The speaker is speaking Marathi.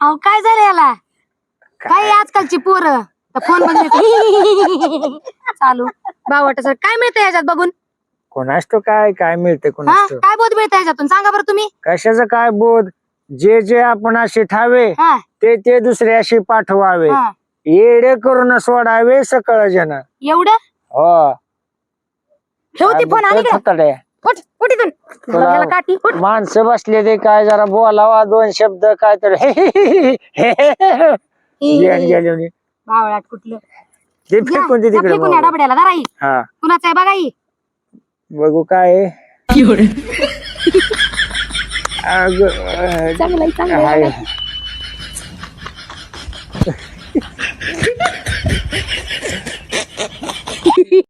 अहो काय झालं याला? काय आजकालची पोरं फोन बघ चालू बावट सर काय मिळतं याच्यात बघून? कोणास तो काय काय मिळते हा कोणास तो काय बोध मिळतं याच्यातून सांगा बरं तुम्ही. कशाचं काय बोध जे जे आपण असे ठावे हा ते ते दुसऱ्याशी पाठवावे हा येडे करून सोडावे सकळ जन एवढं हो ठेवती फोन आणि थोताडे. उठ उठ इथून तुला- याला काठी उठ. माणसं बसले ते काय जरा बोलावा दोन शब्द काय तर गेले बावळाट कुठलं ते फेकून दे तिकडे फेकून या डबड्याला धरा ही. हा कुणाचं आहे बघा ही. बघू काय आहे. अगं, चांगलं आहे, चांगलं आहे. हाय.